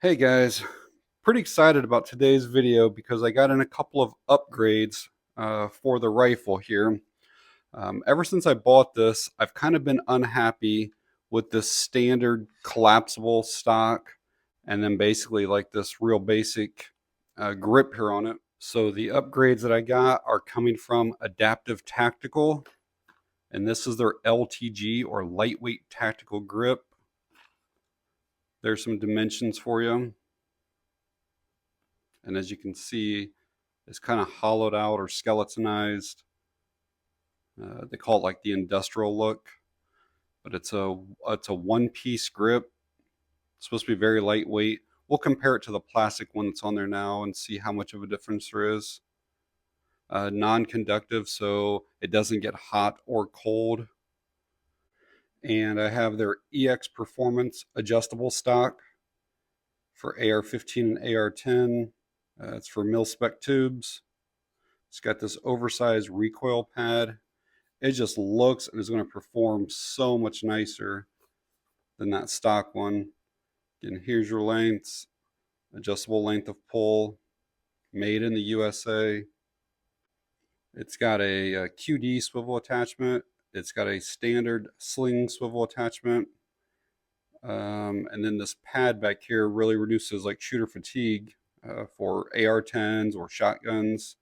Hey guys, pretty excited about today's video because I got in a couple of upgrades for the rifle here. Ever since I bought this, I've kind of been unhappy with this standard collapsible stock and then basically like this real basic grip here on it. So the upgrades that I got are coming from Adaptive Tactical, and this is their LTG or lightweight tactical grip. There's some dimensions for you. And as you can see, it's kind of hollowed out or skeletonized. They call it like the industrial look, but it's a one-piece grip. It's supposed to be very lightweight. We'll compare it to the plastic one that's on there now and see how much of a difference there is. Non-conductive, so it doesn't get hot or cold. And I have their EX Performance adjustable stock for AR-15 and AR-10. It's for mil-spec tubes. It's got this oversized recoil pad. It just looks and is going to perform so much nicer than that stock one. Again, here's your lengths, adjustable length of pull, made in the USA. It's got a QD swivel attachment. It's got a standard sling swivel attachment. And then this pad back here really reduces like shooter fatigue for AR-10s or shotguns.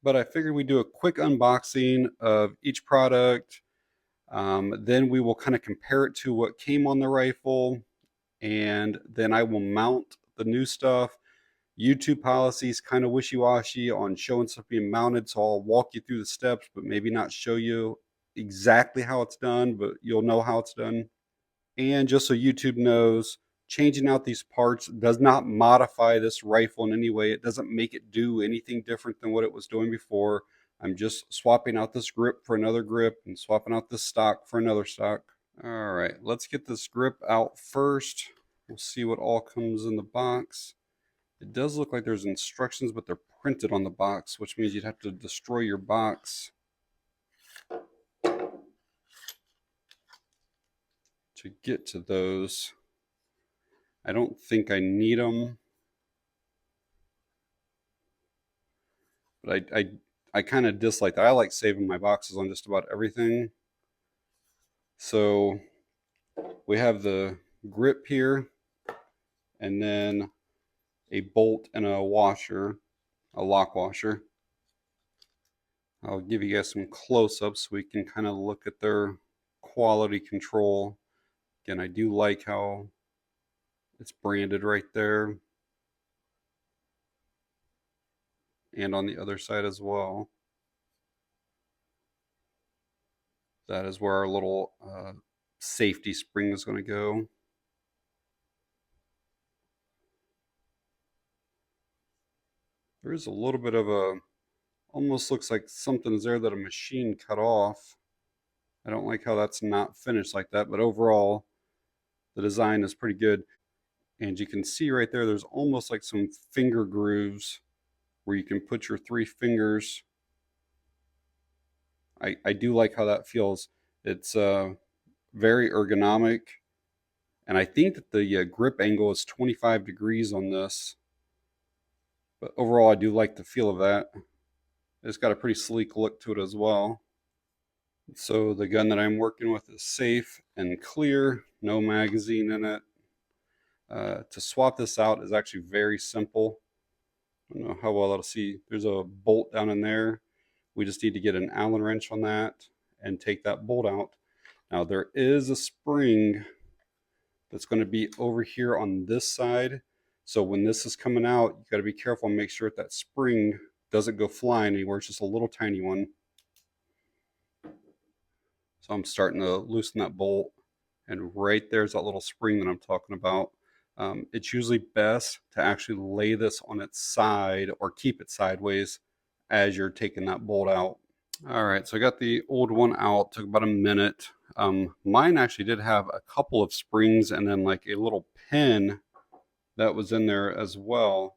But I figured we'd do a quick unboxing of each product. Then we will kind of compare it to what came on the rifle, and then I will mount the new stuff. YouTube policy is kind of wishy-washy on showing stuff being mounted, so I'll walk you through the steps, but maybe not show you exactly how it's done, but you'll know how it's done. And just so YouTube knows, changing out these parts does not modify this rifle in any way. It doesn't make it do anything different than what it was doing before. I'm just swapping out this grip for another grip and swapping out this stock for another stock. All right, let's get this grip out first. We'll see what all comes in the box. It does look like there's instructions, but they're printed on the box, which means you'd have to destroy your box to get to those. I don't think I need them, but I kind of dislike that. I like saving my boxes on just about everything. So we have the grip here, and then a bolt and a washer, a lock washer. I'll give you guys some close-ups so we can kind of look at their quality control. Again, I do like how it's branded right there, and on the other side as well. That is where our little safety spring is going to go. There is a little bit of a, almost looks like something's there that a machine cut off. I don't like how that's not finished like that, but overall, the design is pretty good. And you can see right there, there's almost like some finger grooves where you can put your 3 fingers. I do like how that feels. It's very ergonomic. And I think that the grip angle is 25 degrees on this. But overall, I do like the feel of that. It's got a pretty sleek look to it as well. So the gun that I'm working with is safe and clear, no magazine in it. To swap this out is actually very simple. I don't know how well that'll see. There's a bolt down in there. We just need to get an Allen wrench on that and take that bolt out. Now there is a spring that's going to be over here on this side. So when this is coming out, you got to be careful and make sure that spring doesn't go flying anywhere. It's just a little tiny one. So I'm starting to loosen that bolt, and right there's that little spring that I'm talking about. It's usually best to actually lay this on its side or keep it sideways as you're taking that bolt out. All right, so I got the old one out, took about a minute. Mine actually did have a couple of springs and then like a little pin that was in there as well.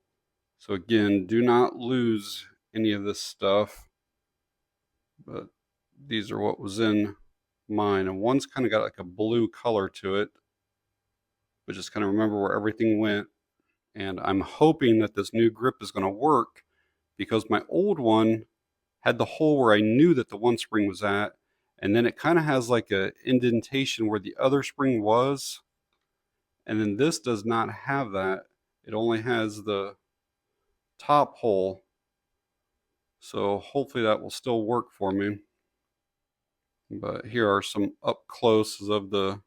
So again, do not lose any of this stuff, but these are what was in mine. And one's kind of got like a blue color to it, but just kind of remember where everything went. And I'm hoping that this new grip is going to work, because my old one had the hole where I knew that the one spring was at, and then it kind of has like a indentation where the other spring was, and then this does not have that. It only has the top hole, so hopefully that will still work for me. But here are some up closes of the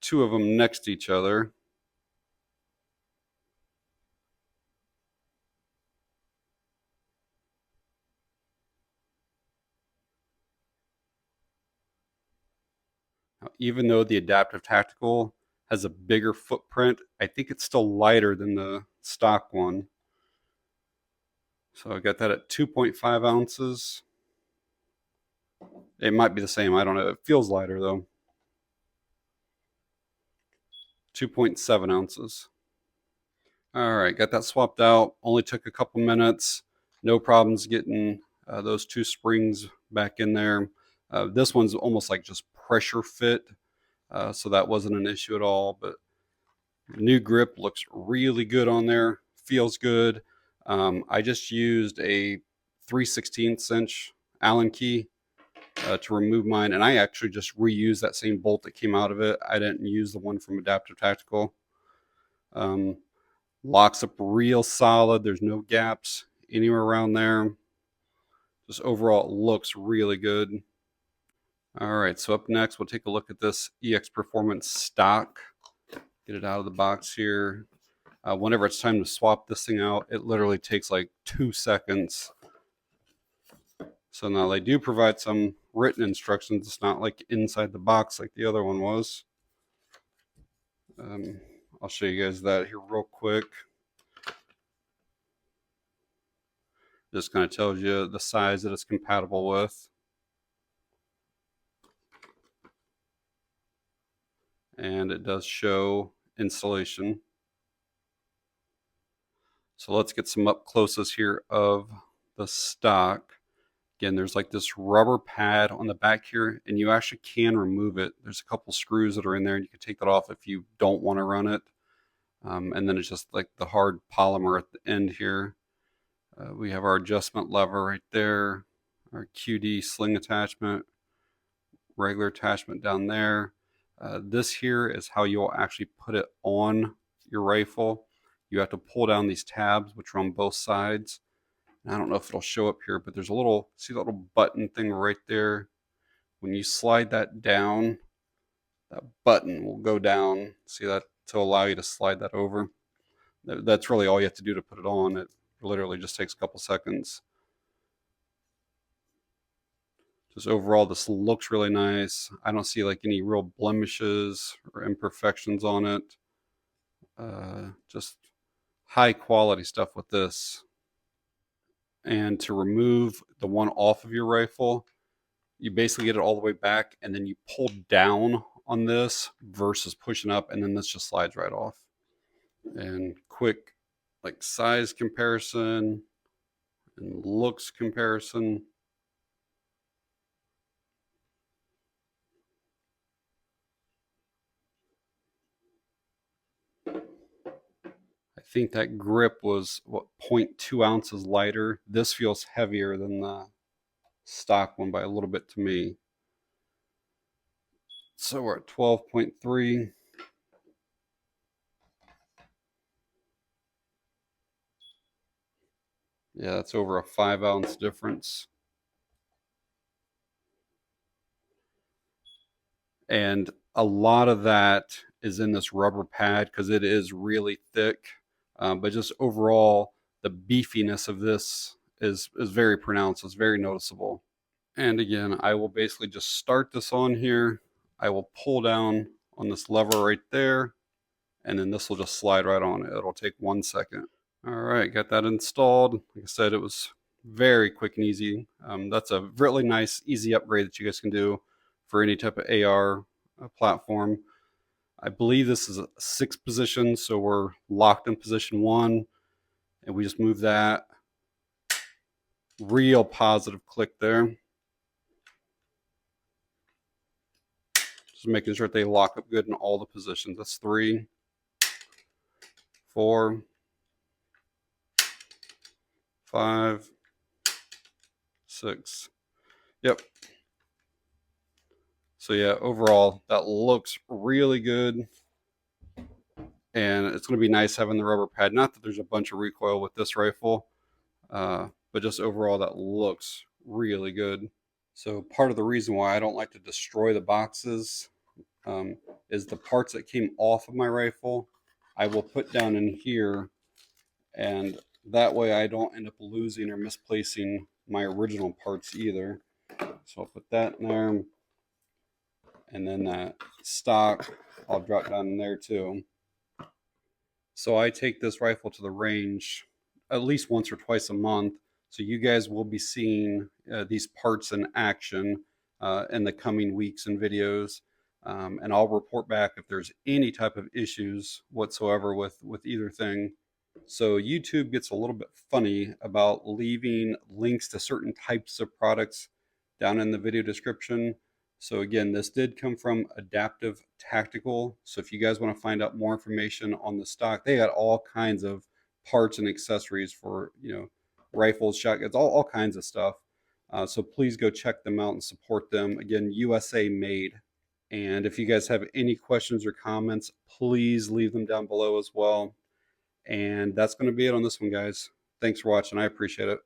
two of them next to each other. Now, even though the adaptive tactical has a bigger footprint, I think it's still lighter than the stock one. So I got that at 2.5 ounces. It might be the same, I don't know. It feels lighter though. 2.7 ounces. All right, got that swapped out. Only took a couple minutes. No problems getting those two springs back in there. This one's almost like just pressure fit, so that wasn't an issue at all. But the new grip looks really good on there. Feels good. I just used a 3/16 inch Allen key to remove mine, and I actually just reused that same bolt that came out of it. I didn't use the one from Adaptive Tactical. Locks up real solid. There's no gaps anywhere around there. Just overall, it looks really good. All right, so up next, we'll take a look at this EX Performance stock. Get it out of the box here. Whenever it's time to swap this thing out, it literally takes like 2 seconds. So now they do provide some written instructions. It's not like inside the box like the other one was. I'll show you guys that here real quick. Just kind of tells you the size that it's compatible with. And it does show installation. So let's get some up closes here of the stock. Again, there's like this rubber pad on the back here, and you actually can remove it. There's a couple screws that are in there, and you can take that off if you don't want to run it. And then it's just like the hard polymer at the end here. We have our adjustment lever right there, our QD sling attachment, regular attachment down there. This here is how you'll actually put it on your rifle. You have to pull down these tabs, which are on both sides. I don't know if it'll show up here, but there's a little, see that little button thing right there? When you slide that down, that button will go down. See that? To allow you to slide that over. That's really all you have to do to put it on. It literally just takes a couple seconds. Just overall, this looks really nice. I don't see like any real blemishes or imperfections on it. Just high quality stuff with this. And to remove the one off of your rifle, you basically get it all the way back, and then you pull down on this versus pushing up, and then this just slides right off. And quick like size comparison and looks comparison. I think that grip was what, 0.2 ounces lighter. This feels heavier than the stock one by a little bit to me. So we're at 12.3. Yeah, that's over a 5-ounce difference. And a lot of that is in this rubber pad because it is really thick. But just overall, the beefiness of this is very pronounced. It's very noticeable. And again, I will basically just start this on here. I will pull down on this lever right there, and then this will just slide right on it. It'll take 1 second. All right, got that installed. Like I said, it was very quick and easy. That's a really nice, easy upgrade that you guys can do for any type of AR platform. I believe this is a 6 position, so we're locked in position 1, and we just move that. Real positive click there. Just making sure that they lock up good in all the positions. That's 3, 4, 5, 6. Yep. So yeah, overall, that looks really good. And it's going to be nice having the rubber pad. Not that there's a bunch of recoil with this rifle, but just overall, that looks really good. So part of the reason why I don't like to destroy the boxes is the parts that came off of my rifle, I will put down in here, and that way I don't end up losing or misplacing my original parts either. So I'll put that in there, and then that stock I'll drop down in there too. So I take this rifle to the range at least once or twice a month. So you guys will be seeing these parts in action in the coming weeks and videos. And I'll report back if there's any type of issues whatsoever with either thing. So YouTube gets a little bit funny about leaving links to certain types of products down in the video description. So again, this did come from Adaptive Tactical. So if you guys want to find out more information on the stock, they got all kinds of parts and accessories for, rifles, shotguns, all kinds of stuff. So please go check them out and support them. Again, USA made. And if you guys have any questions or comments, please leave them down below as well. And that's going to be it on this one, guys. Thanks for watching. I appreciate it.